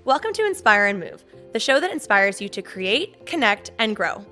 Welcome to Inspire and Move, the show that inspires you to create, connect, and grow.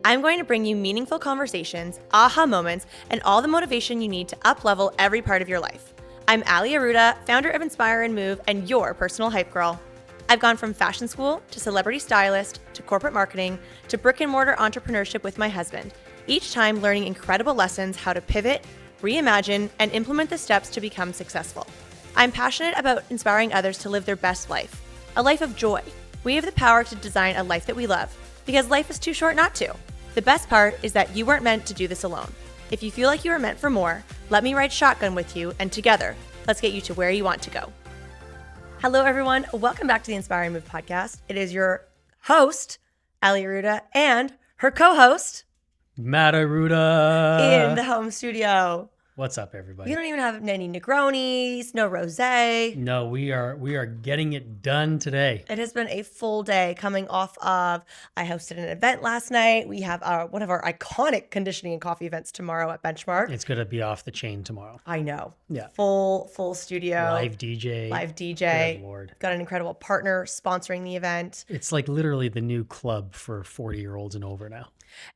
I'm going to bring you meaningful conversations, aha moments, and all the motivation you need to up-level every part of your life. I'm Ali Aruda, founder of Inspire and Move, and your personal hype girl. I've gone from fashion school to celebrity stylist to corporate marketing to brick-and-mortar entrepreneurship with my husband, each time learning incredible lessons how to pivot, reimagine, and implement the steps to become successful. I'm passionate about inspiring others to live their best life, a life of joy. We have the power to design a life that we love, because life is too short not to. The best part is that you weren't meant to do this alone. If you feel like you are meant for more, let me ride shotgun with you, and together, let's get you to where you want to go. Hello, everyone. Welcome back to the Inspire and Move podcast. It is your host, Ali Aruda, and her co-host, Matt Aruda. in the home studio. What's up, everybody? You don't even have any Negronis, no rosé. No, we are getting it done today. It has been a full day coming off of, I hosted an event last night. We have one of our iconic conditioning and coffee events tomorrow at Benchmark. It's going to be off the chain tomorrow. I know. Yeah. Full studio. Live DJ. Good Lord. Got an incredible partner sponsoring the event. It's like literally the new club for 40-year-olds and over now.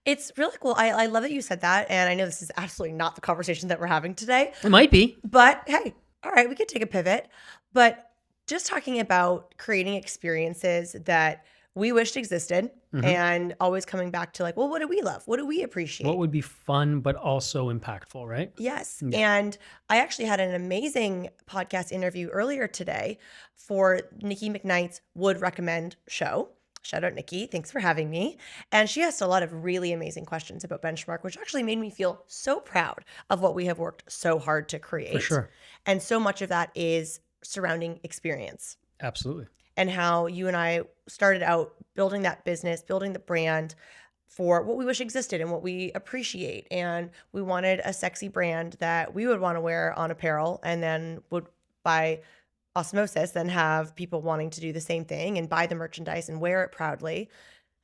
It's really cool. I love that you said that. And I know this is absolutely not the conversation that we're having today. It might be. But hey, all right, we could take a pivot. But just talking about creating experiences that we wished existed and always coming back to like, well, what do we love? What do we appreciate? What would be fun but also impactful, right? Yes. Yeah. And I actually had an amazing podcast interview earlier today for Nikki McKnight's Would Recommend show. Shout out, Nikki. Thanks for having me. And she asked a lot of really amazing questions about Benchmark, which actually made me feel so proud of what we have worked so hard to create. For sure. And so much of that is surrounding experience Absolutely. and how you and I started out building that business, building the brand for what we wish existed and what we appreciate. And we wanted a sexy brand that we would want to wear on apparel and then would buy osmosis then have people wanting to do the same thing and buy the merchandise and wear it proudly.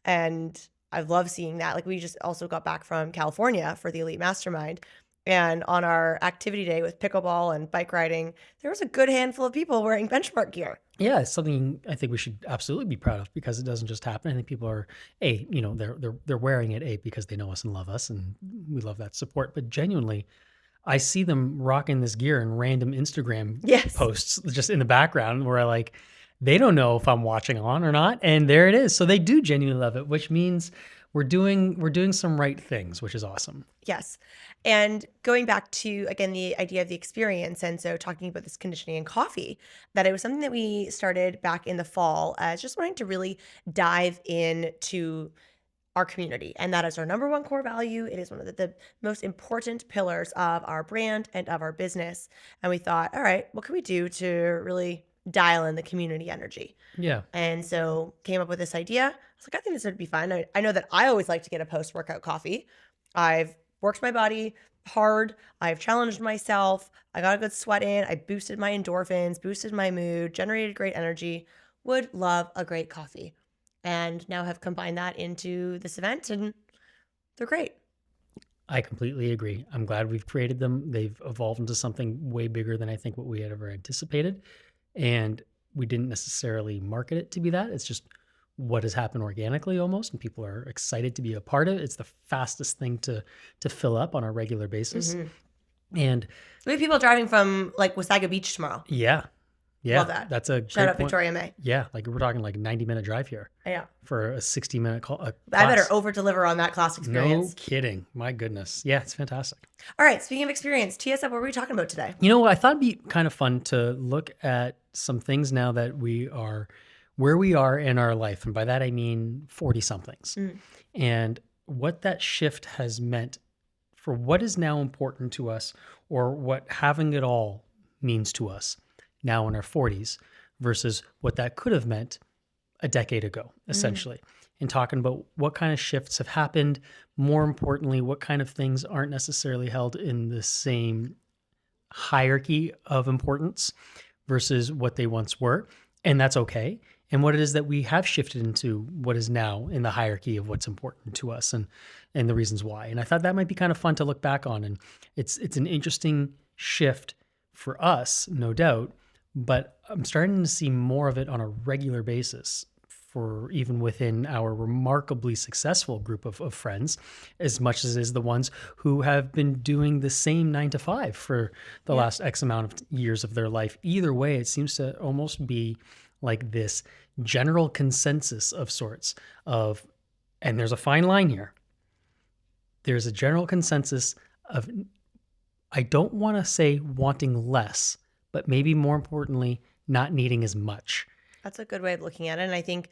And I love seeing that. Like, we just also got back from California for the Elite Mastermind. And on our activity day with pickleball and bike riding, there was a good handful of people wearing Benchmark gear. Yeah, it's something I think we should absolutely be proud of because it doesn't just happen. I think people are they're wearing it because they know us and love us, and we love that support. But genuinely, I see them rocking this gear in random Instagram posts just in the background where they don't know if I'm watching on or not. And there it is. So they do genuinely love it, which means we're doing some right things, which is awesome. Yes. And going back to, again, the idea of the experience. And so talking about this conditioning and coffee, that it was something that we started back in the fall as just wanting to really dive into our community. And that is our number one core value. It is one of the most important pillars of our brand and of our business. And we thought, all right, what can we do to really dial in the community energy? Yeah. And so came up with this idea. I was like, I think this would be fun. I know that I always like to get a post-workout coffee. I've worked my body hard. I've challenged myself. I got a good sweat in. I boosted my endorphins, boosted my mood, generated great energy. Would love a great coffee. And now have combined that into this event, and they're great. I completely agree. I'm glad we've created them. They've evolved into something way bigger than I think what we had ever anticipated. And we didn't necessarily market it to be that. It's just what has happened organically almost, and people are excited to be a part of it. It's the fastest thing to fill up on a regular basis. Mm-hmm. And we have people driving from Wasaga Beach tomorrow. Yeah. Love that. That's a shout out point. Victoria May. Yeah, we're talking 90-minute drive here. Yeah. For a 60-minute call. I better over deliver on that class experience. No kidding. My goodness. Yeah, it's fantastic. All right. Speaking of experience, tee us up. What were we talking about today? You know what? I thought it'd be kind of fun to look at some things now that we are where we are in our life. And by that, I mean 40-somethings. And what that shift has meant for what is now important to us, or what having it all means to us now in our 40s versus what that could have meant a decade ago, essentially. And talking about what kind of shifts have happened. More importantly, what kind of things aren't necessarily held in the same hierarchy of importance versus what they once were. And that's okay. And what it is that we have shifted into what is now in the hierarchy of what's important to us and the reasons why. And I thought that might be kind of fun to look back on. And it's an interesting shift for us, no doubt, but I'm starting to see more of it on a regular basis for even within our remarkably successful group of friends, as much as is the ones who have been doing the same 9 to 5 for the Yeah. last X amount of years of their life. Either way, it seems to almost be like this general consensus of sorts of, and there's a fine line here. There's a general consensus of, I don't want to say wanting less, but maybe more importantly, not needing as much. That's a good way of looking at it. And I think,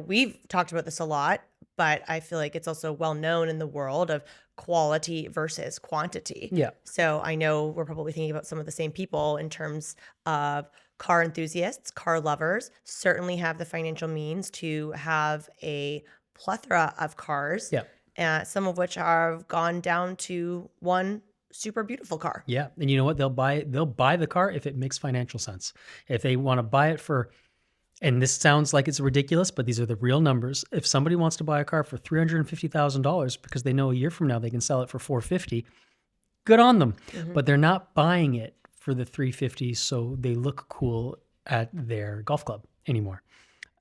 we've talked about this a lot, but I feel like it's also well known in the world of quality versus quantity. Yeah. So I know we're probably thinking about some of the same people in terms of car enthusiasts, car lovers, certainly have the financial means to have a plethora of cars, Yeah. some of which have gone down to one super beautiful car. Yeah. And you know what? They'll buy the car if it makes financial sense. If they want to buy it for, and this sounds like it's ridiculous, but these are the real numbers. If somebody wants to buy a car for $350,000 because they know a year from now they can sell it for $450, good on them. Mhm. But they're not buying it for the $350 so they look cool at their golf club anymore.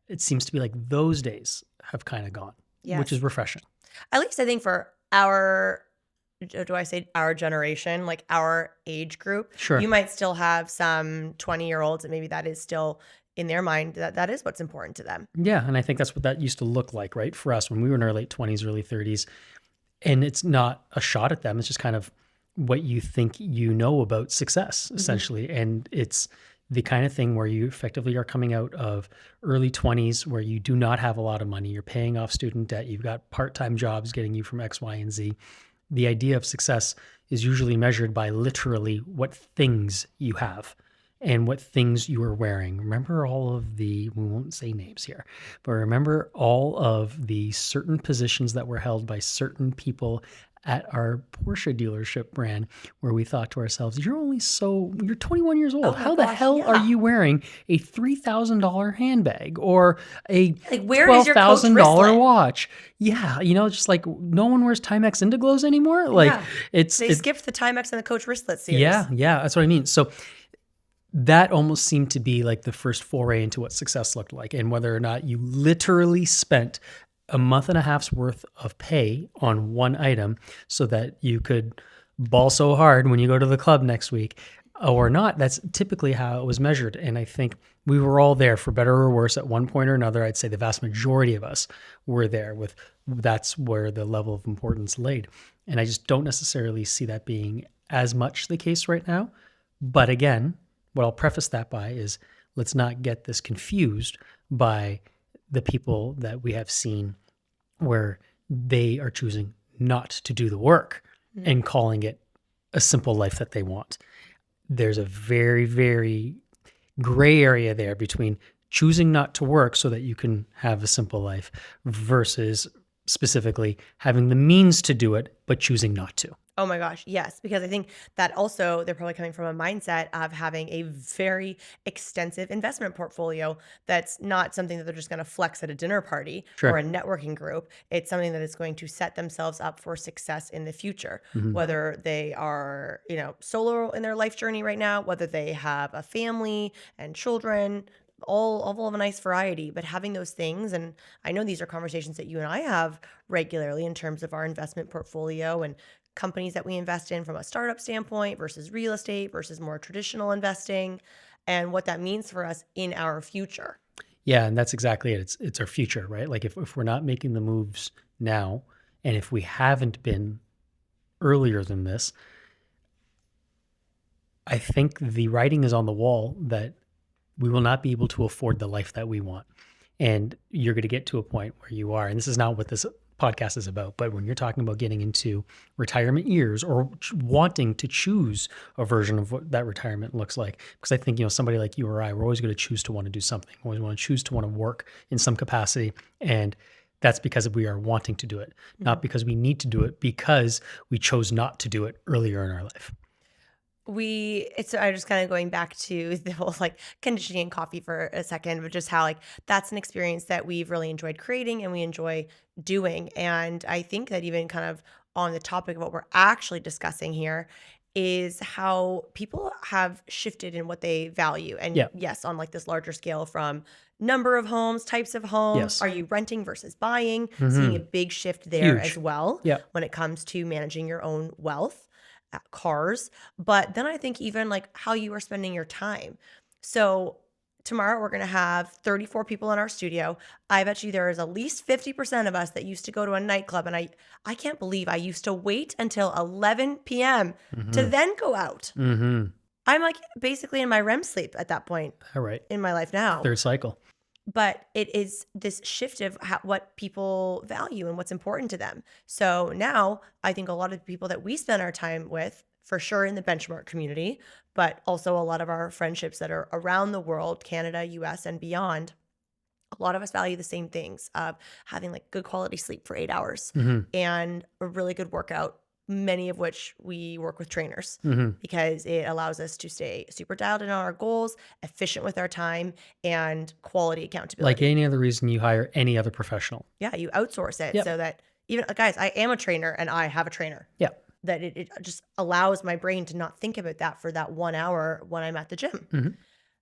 It seems to be like those days have kind of gone, which is Yes. refreshing. At least I think for our, do I say our generation, like our age group, Sure. you might still have some 20-year-olds and maybe that is still in their mind that is what's important to them. Yeah. And I think that's what that used to look like, right? For us when we were in our late 20s, early 30s. And it's not a shot at them. It's just kind of what you think you know about success, essentially. And it's the kind of thing where you effectively are coming out of early 20s where you do not have a lot of money. You're paying off student debt. You've got part-time jobs getting you from X, Y, and Z. The idea of success is usually measured by literally what things you have and what things you are wearing. Remember all of the, we won't say names here, but remember all of the certain positions that were held by certain people at our Porsche dealership brand where we thought to ourselves, you're 21 years old. Oh my How the gosh, hell yeah. are you wearing a $3,000 handbag or a Like, where is your Coach $12,000 wristlet? watch? Yeah. Just like no one wears Timex Indiglos anymore. Like Yeah. They skipped the Timex and the Coach wristlet series. yeah, that's what I mean. So that almost seemed to be like the first foray into what success looked like and whether or not you literally spent a month and a half's worth of pay on one item so that you could ball so hard when you go to the club next week or not. That's typically how it was measured. And I think we were all there for better or worse at one point or another. I'd say the vast majority of us were there with, that's where the level of importance laid. And I just don't necessarily see that being as much the case right now. But again, what I'll preface that by is let's not get this confused by the people that we have seen where they are choosing not to do the work and calling it a simple life that they want. There's a very, very gray area there between choosing not to work so that you can have a simple life versus specifically having the means to do it, but choosing not to. Oh my gosh, yes. Because I think that also they're probably coming from a mindset of having a very extensive investment portfolio that's not something that they're just going to flex at a dinner party Sure. or a networking group. It's something that is going to set themselves up for success in the future, whether they are, solo in their life journey right now, whether they have a family and children, all of a nice variety, but having those things. And I know these are conversations that you and I have regularly in terms of our investment portfolio and companies that we invest in from a startup standpoint versus real estate versus more traditional investing and what that means for us in our future. Yeah, and that's exactly it. It's our future, right? Like if we're not making the moves now, and if we haven't been earlier than this, I think the writing is on the wall that we will not be able to afford the life that we want. And you're going to get to a point where you are, and this is not what this podcast is about, but when you're talking about getting into retirement years or wanting to choose a version of what that retirement looks like, because I think, somebody like you or I, we're always going to choose to want to do something, always want to choose to want to work in some capacity. And that's because we are wanting to do it, not because we need to do it, because we chose not to do it earlier in our life. I'm just kind of going back to the whole like conditioning and coffee for a second, but just how like that's an experience that we've really enjoyed creating and we enjoy doing. And I think that even kind of on the topic of what we're actually discussing here, is how people have shifted in what they value. And Yeah. yes, on like this larger scale, from number of homes, types of homes, Yes. are you renting versus buying? Seeing a big shift there as Huge. well Yeah. when it comes to managing your own wealth, cars. But then I think even like how you are spending your time. So tomorrow we're going to have 34 people in our studio. I bet you there is at least 50% of us that used to go to a nightclub. And I can't believe I used to wait until 11 p.m. to then go out. I'm like basically in my REM sleep at that point All right. in my life now. Third cycle. But it is this shift of what people value and what's important to them. So now I think a lot of the people that we spend our time with, for sure in the benchmark community, but also a lot of our friendships that are around the world, Canada, US, and beyond, a lot of us value the same things of having like good quality sleep for 8 hours and a really good workout, many of which we work with trainers because it allows us to stay super dialed in on our goals, efficient with our time, and quality accountability. Like any other reason you hire any other professional. Yeah, you outsource it Yep. so that even, guys, I am a trainer and I have a trainer. Yeah. That it just allows my brain to not think about that for that 1 hour when I'm at the gym.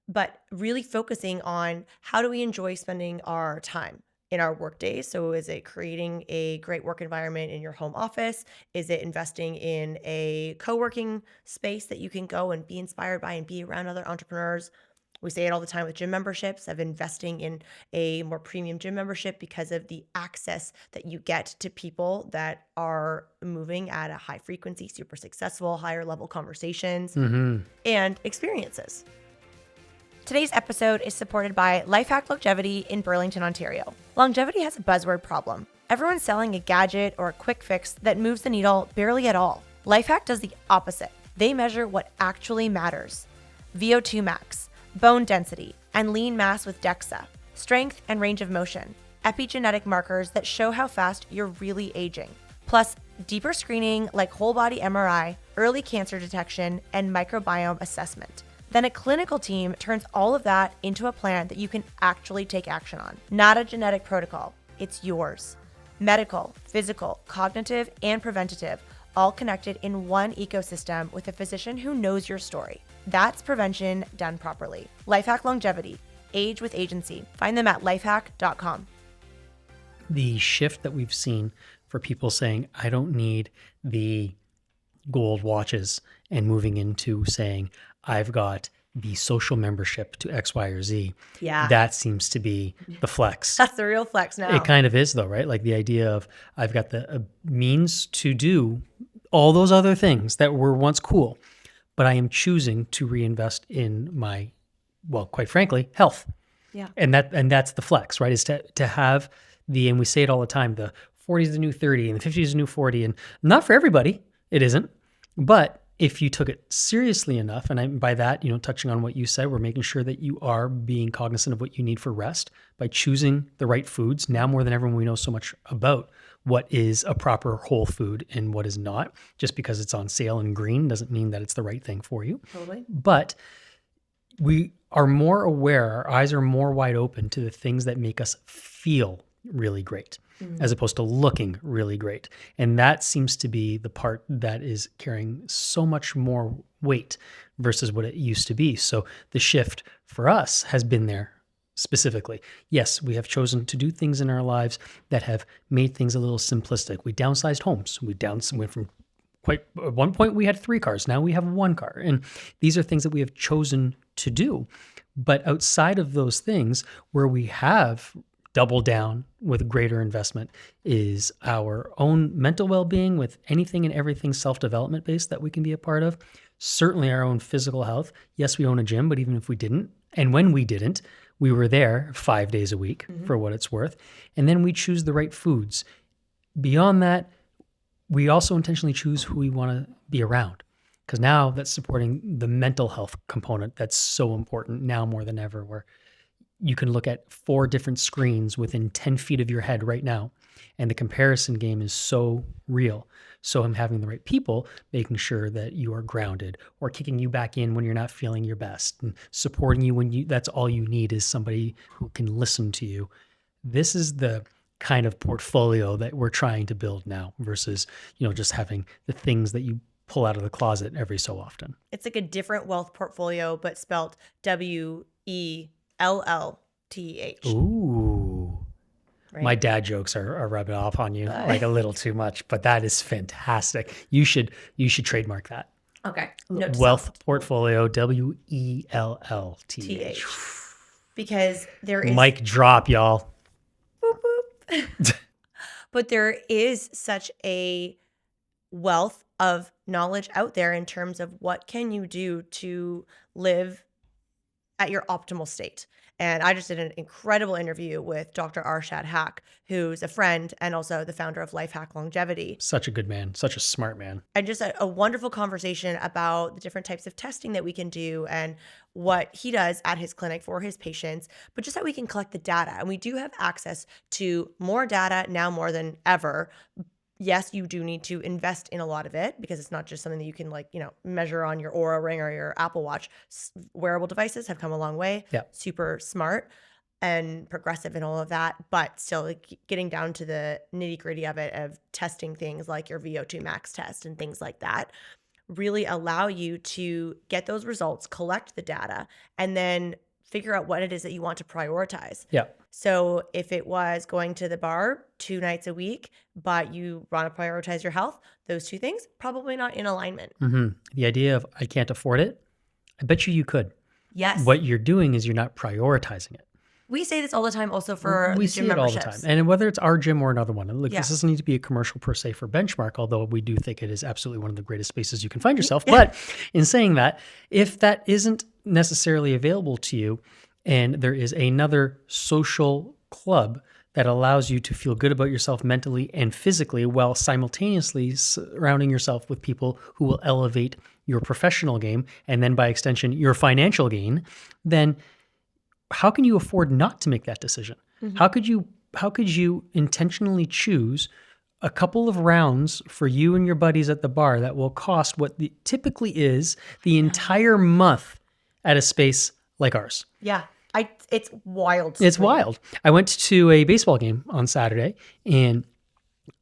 But really focusing on how do we enjoy spending our time in our work days. So is it creating a great work environment in your home office? Is it investing in a co-working space that you can go and be inspired by and be around other entrepreneurs? We say it all the time with gym memberships, of investing in a more premium gym membership because of the access that you get to people that are moving at a high frequency, super successful, higher level conversations and experiences. Today's episode is supported by Lifehack Longevity in Burlington, Ontario. Longevity has a buzzword problem. Everyone's selling a gadget or a quick fix that moves the needle barely at all. Lifehack does the opposite. They measure what actually matters. VO2 max, bone density, and lean mass with DEXA, strength and range of motion, epigenetic markers that show how fast you're really aging, plus deeper screening like whole body MRI, early cancer detection, and microbiome assessment. Then a clinical team turns all of that into a plan that you can actually take action on. Not a genetic protocol, it's yours. Medical, physical, cognitive, and preventative, all connected in one ecosystem with a physician who knows your story. That's prevention done properly. Lifehack Longevity, age with agency. Find them at lifehack.com. The shift that we've seen for people saying, I don't need the gold watches, and moving into saying, I've got the social membership to X, Y, or Z. Yeah. That seems to be the flex. That's the real flex now. It kind of is though, right? Like the idea of I've got the means to do all those other things that were once cool, but I am choosing to reinvest in my, well, quite frankly, health. Yeah. And that's the flex, right? Is to have the, and we say it all the time, the 40 is the new 30 and the 50 is the new 40, and not for everybody, it isn't. But if you took it seriously enough, and by that, touching on what you said, we're making sure that you are being cognizant of what you need for rest by choosing the right foods. Now more than ever, we know so much about what is a proper whole food and what is not. Just because it's on sale and green doesn't mean that it's the right thing for you. Totally. But we are more aware, our eyes are more wide open to the things that make us feel really great, as opposed to looking really great. And that seems to be the part that is carrying so much more weight versus what it used to be. So the shift for us has been there specifically. Yes, we have chosen to do things in our lives that have made things a little simplistic. We downsized homes. We went from at one point we had 3 cars. Now we have 1 car. And these are things that we have chosen to do. But outside of those things, where we have double down with greater investment is our own mental well-being, with anything and everything self-development based that we can be a part of. Certainly our own physical health. Yes, we own a gym, but even if we didn't, and when we didn't, we were there 5 days a week for what it's worth. And then we choose the right foods. Beyond that, we also intentionally choose who we want to be around, because now that's supporting the mental health component that's so important now more than ever, where you can look at 4 different screens within 10 feet of your head right now. And the comparison game is so real. So I'm having the right people, making sure that you are grounded, or kicking you back in when you're not feeling your best, and supporting you when that's all you need is somebody who can listen to you. This is the kind of portfolio that we're trying to build now versus, just having the things that you pull out of the closet every so often. It's like a different wealth portfolio, but spelt WELLTH. Ooh. Right? My dad jokes are rubbing off on you like a little too much, but that is fantastic. You should trademark that. Okay. Note to Wealth self. portfolio, WELLTH. Because there is Mic drop, y'all. boop, boop. But there is such a wealth of knowledge out there in terms of what can you do to live at your optimal state. And I just did an incredible interview with Dr. Arshad Hack, who's a friend and also the founder of Life Hack Longevity. Such a good man, such a smart man. And just a wonderful conversation about the different types of testing that we can do and what he does at his clinic for his patients, but just how we can collect the data. And we do have access to more data now more than ever. Yes, you do need to invest in a lot of it because it's not just something that you can measure on your Oura Ring or your Apple Watch. Wearable devices have come a long way. Yeah. Super smart and progressive and all of that, but still getting down to the nitty gritty of it, of testing things like your VO2 max test and things like that, really allow you to get those results, collect the data, and then figure out what it is that you want to prioritize. Yeah. So if it was going to the bar 2 nights a week, but you want to prioritize your health, those two things probably not in alignment. Mm-hmm. The idea of I can't afford it, I bet you could. Yes. What you're doing is you're not prioritizing it. We say this all the time also for we the see gym it all the memberships. time. And whether it's our gym or another one, look, Yeah. this doesn't need to be a commercial per se for Benchmark, although we do think it is absolutely one of the greatest spaces you can find yourself. But in saying that, if that isn't necessarily available to you, and there is another social club that allows you to feel good about yourself mentally and physically while simultaneously surrounding yourself with people who will elevate your professional game and then by extension your financial gain, then how can you afford not to make that decision? Mm-hmm. How could you intentionally choose a couple of rounds for you and your buddies at the bar that will cost what typically is the entire month at a space like ours? Yeah. It's wild. It's wild. I went to a baseball game on Saturday, and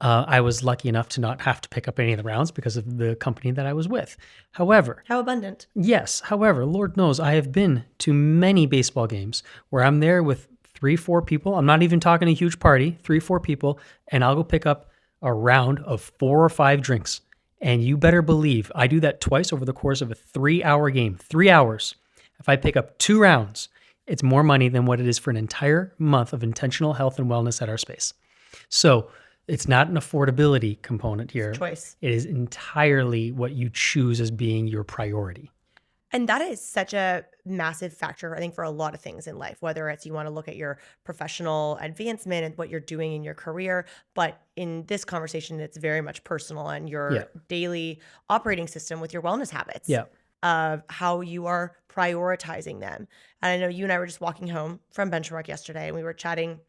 I was lucky enough to not have to pick up any of the rounds because of the company that I was with. However, How abundant. yes, however, Lord knows I have been to many baseball games where I'm there with 3-4 people. I'm not even talking a huge party, 3-4 people, and I'll go pick up a round of 4 or 5 drinks. And you better believe I do that twice over the course of a 3-hour game, 3 hours. If I pick up 2 rounds, it's more money than what it is for an entire month of intentional health and wellness at our space. So it's not an affordability component here. Choice. It is entirely what you choose as being your priority. And that is such a massive factor, I think, for a lot of things in life, whether it's you want to look at your professional advancement and what you're doing in your career. But in this conversation, it's very much personal and your daily operating system with your wellness habits. Yeah. Of how you are prioritizing them. And I know you and I were just walking home from Benchmark yesterday, and we were chatting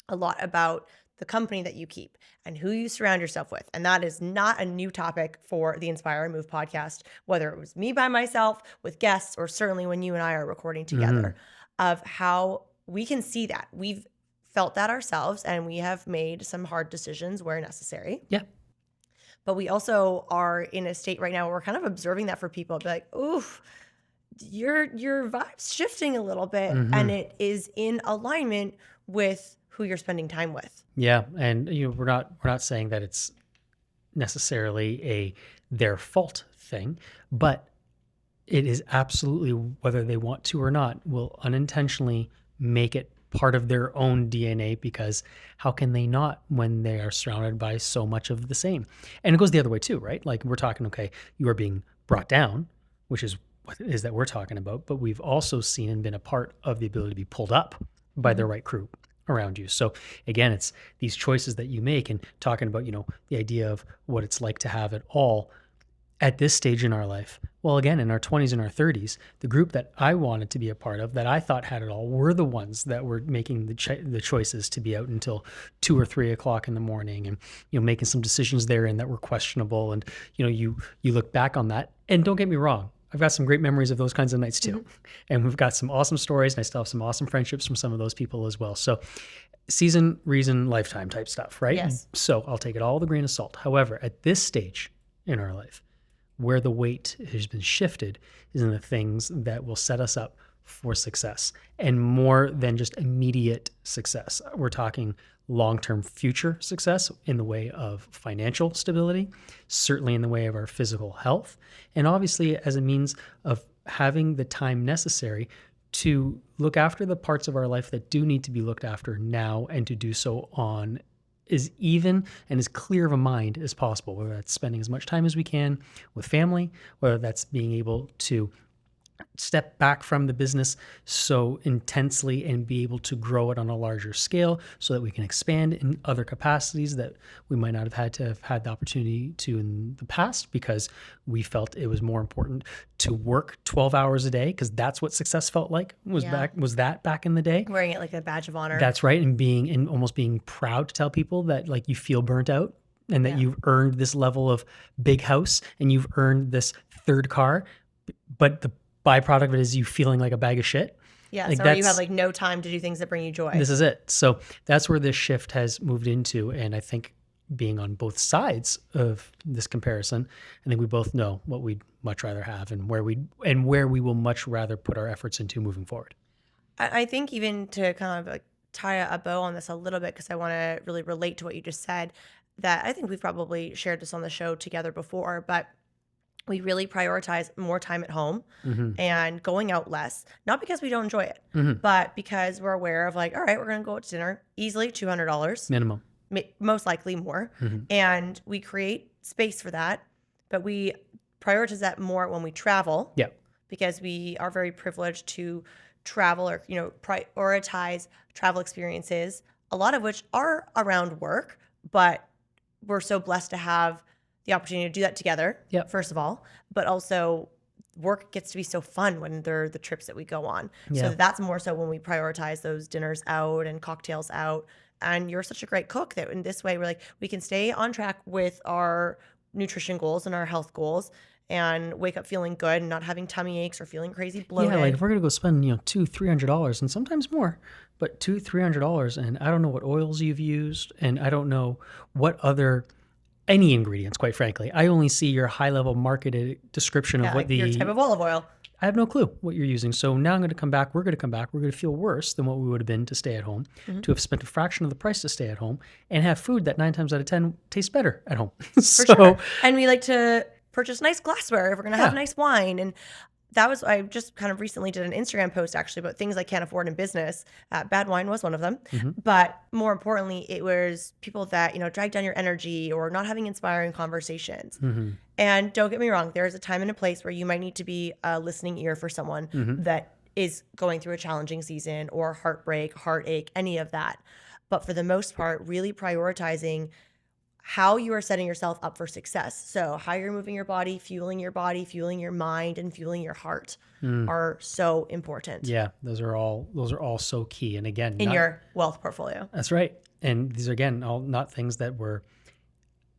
a lot about the company that you keep and who you surround yourself with. And that is not a new topic for the Inspire and Move podcast, whether it was me by myself with guests, or certainly when you and I are recording together, of how we can see that. We've felt that ourselves, and we have made some hard decisions where necessary. Yeah. But we also are in a state right now where we're kind of observing that for people. Be like, oof, your vibe's shifting a little bit, and it is in alignment with who you're spending time with. Yeah, and we're not saying that it's necessarily a their fault thing, but it is absolutely, whether they want to or not, will unintentionally make it part of their own DNA, because how can they not when they are surrounded by so much of the same? And it goes the other way too, right? Like we're talking, okay, you are being brought down, which is what it is that we're talking about, but we've also seen and been a part of the ability to be pulled up by the right crew around you. So again, it's these choices that you make, and talking about, the idea of what it's like to have it all at this stage in our life. Well, again, in our 20s and our 30s, the group that I wanted to be a part of, that I thought had it all, were the ones that were making the choices to be out until 2 or 3 o'clock in the morning, and making some decisions therein that were questionable. And you look back on that, and don't get me wrong, I've got some great memories of those kinds of nights too, and we've got some awesome stories, and I still have some awesome friendships from some of those people as well. So, season, reason, lifetime type stuff, right? Yes. So I'll take it all with a grain of salt. However, at this stage in our life, where the weight has been shifted is in the things that will set us up for success, and more than just immediate success. We're talking long-term future success in the way of financial stability, certainly in the way of our physical health, and obviously as a means of having the time necessary to look after the parts of our life that do need to be looked after now, and to do so on as even and as clear of a mind as possible, whether that's spending as much time as we can with family, whether that's being able to step back from the business so intensely and be able to grow it on a larger scale so that we can expand in other capacities that we might not have had the opportunity to in the past, because we felt it was more important to work 12 hours a day, because that's what success felt like was back in the day. Wearing it like a badge of honor. That's right. And almost being proud to tell people that like you feel burnt out and that you've earned this level of big house and you've earned this third car, but the byproduct of it is you feeling like a bag of shit. Yeah, like so you have like no time to do things that bring you joy. This is it. So that's where this shift has moved into. And I think being on both sides of this comparison, I think we both know what we'd much rather have and where we will much rather put our efforts into moving forward. I think even to kind of like tie a bow on this a little bit, because I want to really relate to what you just said, that I think we've probably shared this on the show together before, but we really prioritize more time at home and going out less, not because we don't enjoy it, but because we're aware of like, all right, we're going to go out to dinner, easily $200 minimum, most likely more. And we create space for that, but we prioritize that more when we travel. Yeah. Because we are very privileged to travel, or, you know, prioritize travel experiences, a lot of which are around work, but we're so blessed to have the opportunity to do that together, first of all, but also work gets to be so fun when they're the trips that we go on. So that's more so when we prioritize those dinners out and cocktails out. And you're such a great cook that in this way, we're like, we can stay on track with our nutrition goals and our health goals and wake up feeling good and not having tummy aches or feeling crazy bloated. Yeah, like if we're gonna go spend, $200-$300 and sometimes more, but $200-$300, and I don't know what oils you've used, and I don't know what any ingredients, quite frankly. I only see your high-level marketed description of what your type of olive oil. I have no clue what you're using. So now we're going to come back. We're going to feel worse than what we would have been to stay at home, to have spent a fraction of the price to stay at home and have food that 9 times out of 10 tastes better at home. For sure. And we like to purchase nice glassware if we're going to have nice wine. And I just kind of recently did an Instagram post actually about things I can't afford in business. Bad wine was one of them. But more importantly, it was people that, drag down your energy or not having inspiring conversations. And don't get me wrong, there is a time and a place where you might need to be a listening ear for someone that is going through a challenging season or heartbreak, heartache, any of that. But for the most part, really prioritizing how you are setting yourself up for success. So how you're moving your body, fueling your mind, and fueling your heart are so important. Yeah, those are all so key. And again, in your wealth portfolio. That's right. And these are, again, all not things that were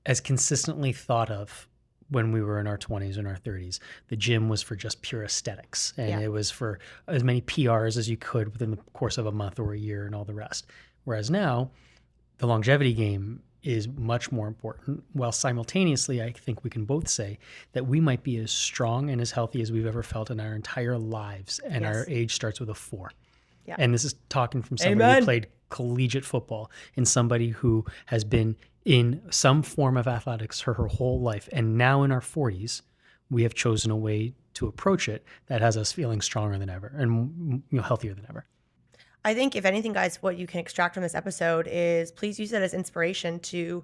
as consistently thought of when we were in our 20s and our 30s. The gym was for just pure aesthetics, and it was for as many PRs as you could within the course of a month or a year and all the rest. Whereas now, the longevity game is much more important, while simultaneously I think we can both say that we might be as strong and as healthy as we've ever felt in our entire lives, and our age starts with a 4. Yeah. And this is talking from somebody who played collegiate football and somebody who has been in some form of athletics her whole life. And now in our 40s, we have chosen a way to approach it that has us feeling stronger than ever and healthier than ever. I think if anything, guys, what you can extract from this episode is please use it as inspiration to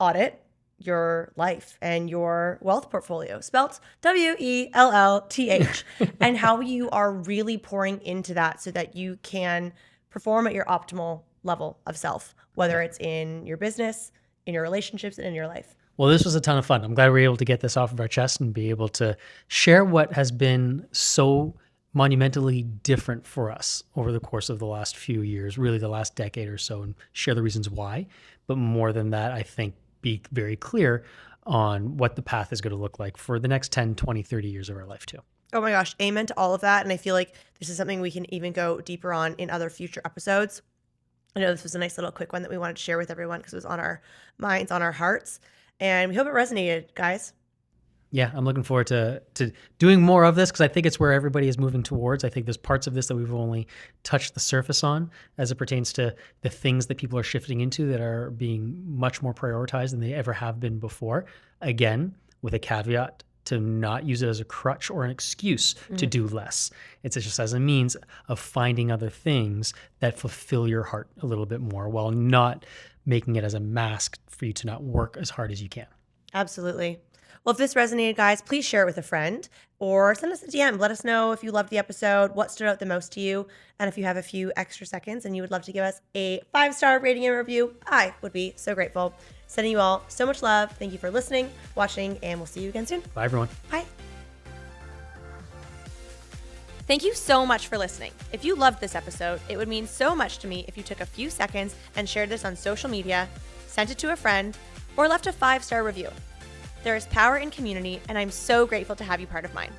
audit your life and your wealth portfolio, spelt WELLTH, and how you are really pouring into that so that you can perform at your optimal level of self, whether it's in your business, in your relationships, and in your life. Well, this was a ton of fun. I'm glad we were able to get this off of our chest and be able to share what has been so monumentally different for us over the course of the last few years, really the last decade or so, and share the reasons why. But more than that, I think be very clear on what the path is going to look like for the next 10, 20, 30 years of our life too. Oh my gosh, amen to all of that. And I feel like this is something we can even go deeper on in other future episodes. I know this was a nice little quick one that we wanted to share with everyone because it was on our minds, on our hearts. And we hope it resonated, guys. Yeah, I'm looking forward to doing more of this because I think it's where everybody is moving towards. I think there's parts of this that we've only touched the surface on as it pertains to the things that people are shifting into that are being much more prioritized than they ever have been before. Again, with a caveat to not use it as a crutch or an excuse to do less. It's just as a means of finding other things that fulfill your heart a little bit more while not making it as a mask for you to not work as hard as you can. Absolutely. Well, if this resonated, guys, please share it with a friend or send us a DM. Let us know if you loved the episode, what stood out the most to you, and if you have a few extra seconds and you would love to give us a 5-star rating and review, I would be so grateful. Sending you all so much love. Thank you for listening, watching, and we'll see you again soon. Bye, everyone. Bye. Thank you so much for listening. If you loved this episode, it would mean so much to me if you took a few seconds and shared this on social media, sent it to a friend, or left a 5-star review. There is power in community, and I'm so grateful to have you part of mine.